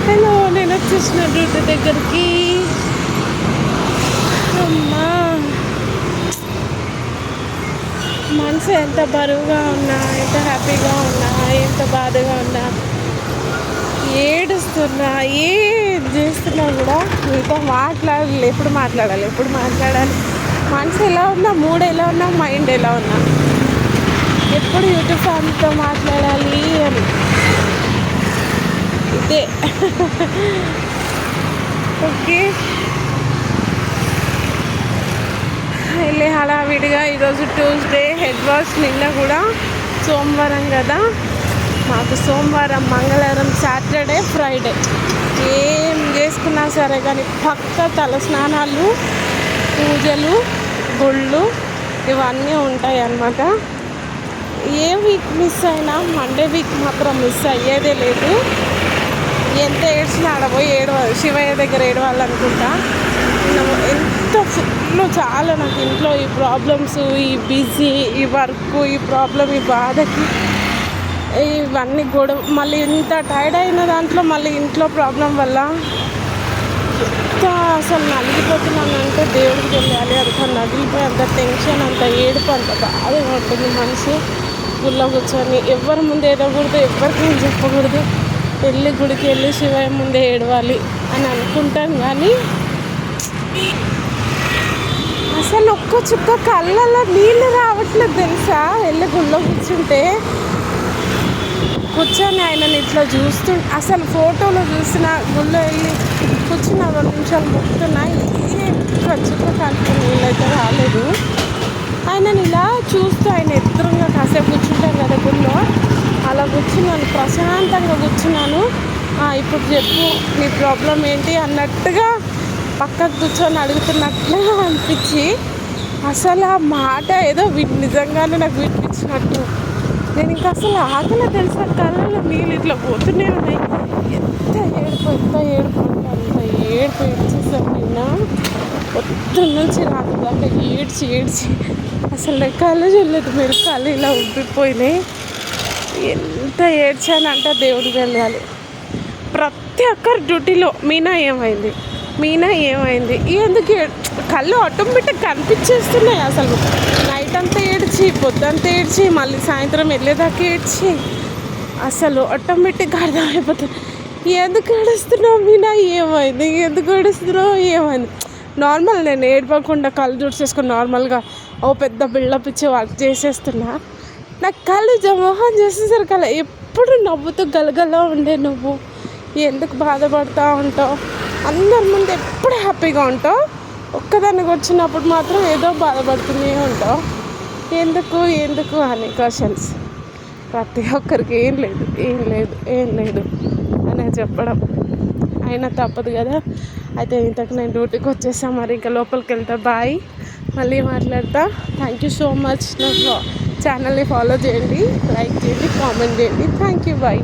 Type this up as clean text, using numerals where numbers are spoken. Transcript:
Hello, నేను వచ్చేసిన duty దగ్గరికి. అమ్మా, మనసు ఎంత బరువుగా ఉన్నా, ఎంత హ్యాపీగా ఉన్నా, ఎంత బాధగా ఉన్నా, ఏడుస్తున్నా, ఏం చేస్తున్నా కూడా మీతో ఎప్పుడు మాట్లాడాలి, మనసు ఎలా ఉన్నా, మూడ్ ఎలా ఉన్నా, మైండ్ ఎలా ఉన్నా, ఎప్పుడు యూట్యూబ్ ఫ్యామిలీతో మాట్లాడాలి అని ఇదే. ఓకే, వెళ్ళి హడావిడిగా ఈరోజు ట్యూస్డే, హెడ్ వాష్. నిన్న కూడా సోమవారం కదా, మాకు సోమవారం, మంగళవారం, సాటర్డే, ఫ్రైడే ఏం చేసుకున్నా సరే కానీ పక్క తల స్నానాలు, పూజలు, గుళ్ళు ఇవన్నీ ఉంటాయి అన్నమాట. ఏ వీక్ మిస్ అయినా మండే వీక్ మాత్రం మిస్ అయ్యేదే లేదు. ఎంత ఏడ్చినా ఆడపోయి శివయ్య దగ్గర ఏడవాలనుకుంటా. ఎంత ఫుల్ చాలా నాకు ఇంట్లో ఈ ప్రాబ్లమ్స్, ఈ బిజీ, ఈ వర్క్, ఈ ప్రాబ్లం, ఈ బాధకి ఇవన్నీ గొడవ, మళ్ళీ ఇంత టైర్డ్ అయిన దాంట్లో మళ్ళీ ఇంట్లో ప్రాబ్లం వల్ల ఎంత అసలు నలిగిపోతున్నానంటే దేవుడికి తెలియాలి. అంత నలిగిపోయి, అంత టెన్షన్, అంత ఏడుపు, అంత బాధగా ఉంటుంది మనసు. గుళ్ళో కూర్చొని ఎవరి ముందు ఏడకూడదు, ఎవరికి ఏం చెప్పకూడదు, గుడికి వెళ్ళి శివయ్య ముందే ఏడవాలి అని అనుకుంటాను. కానీ అసలు ఒక్క చుక్క కళ్ళల్లో నీళ్ళు రావట్లేదు తెలుసా. వెళ్ళి గుళ్ళో కూర్చొని ఆయనని ఇట్లా అసలు ఫోటోలో చూసిన, గుళ్ళో వెళ్ళి కూర్చున్న 2 నిమిషాలు మొక్కుతున్నా, చుక్క కళ్ళకి నీళ్ళు అయితే రాలేదు. ఆయనని ఇలా చూస్తూ ఆయన ఎదురుగా కాసేపు కూర్చుంటాను కదా గుళ్ళో, అలా కూర్చున్నాను, ప్రశాంతంగా కూర్చున్నాను. ఇప్పుడు చెప్పు నీ ప్రాబ్లం ఏంటి అన్నట్టుగా పక్కకు కూర్చొని అడుగుతున్నట్లుగా అనిపించి, అసలు ఆ మాట ఏదో నిజంగానే నాకు వినిపించినట్టు. నేను ఇంకా అసలు ఆకలి తెలుసా, కళ్ళలో నీళ్ళు ఇట్లా పోతూనే ఉన్నాయి. ఎంత ఏడుపు ఏడ్చేసాను నిన్న. పొద్దున్న నుంచి రాత్రి దాకా ఏడ్చి అసలు నా కళ్ళు చూడలేదు మీరు, కళ్ళు ఇలా ఉబ్బిపోయినాయి. ఎంత ఏడ్చానంటే దేవుడికి వెళ్ళాలి. ప్రతి ఒక్కరి డ్యూటీలో మీనా ఏమైంది ఎందుకు కళ్ళు ఆటోమేటిక్ కనిపించేస్తున్నాయి. అసలు నైట్ అంతా ఏడ్చి, పొద్దుంతా ఏడ్చి, మళ్ళీ సాయంత్రం వెళ్ళేదాకా ఏడ్చి, అసలు ఆటోమేటిక్గా అర్థమైపోతుంది ఎందుకు ఏడుస్తున్నావు మీనా, ఏమైంది. నార్మల్ నేను ఏడవకుండా కళ్ళు తుడిచేసుకొని నార్మల్గా పెద్ద బిల్డప్ ఇచ్చి వర్క్ చేసేస్తున్నా. నాకు కళ్ళు మొహం చేసేసరికి అలా ఎప్పుడు నవ్వుతూ గలగలా ఉండే నువ్వు ఎందుకు బాధపడుతూ ఉంటావు, అందరి ముందు ఎప్పుడు హ్యాపీగా ఉంటావు, ఒక్కదానికి వచ్చినప్పుడు మాత్రం ఏదో బాధపడుతూనే ఉంటావు, ఎందుకు అని క్వశ్చన్స్. ప్రతి ఒక్కరికి ఏం లేదు అని చెప్పడం అయినా తప్పదు కదా. అయితే ఇంతకు నేను డ్యూటీకి వచ్చేసాను, మరి ఇంకా లోపలికి వెళ్తా. బాయ్, మళ్ళీ మాట్లాడతా. Thank you so much. నా ఛానల్ని ఫాలో చేయండి, లైక్ చేయండి, కామెంట్ చేయండి. Thank you, bye.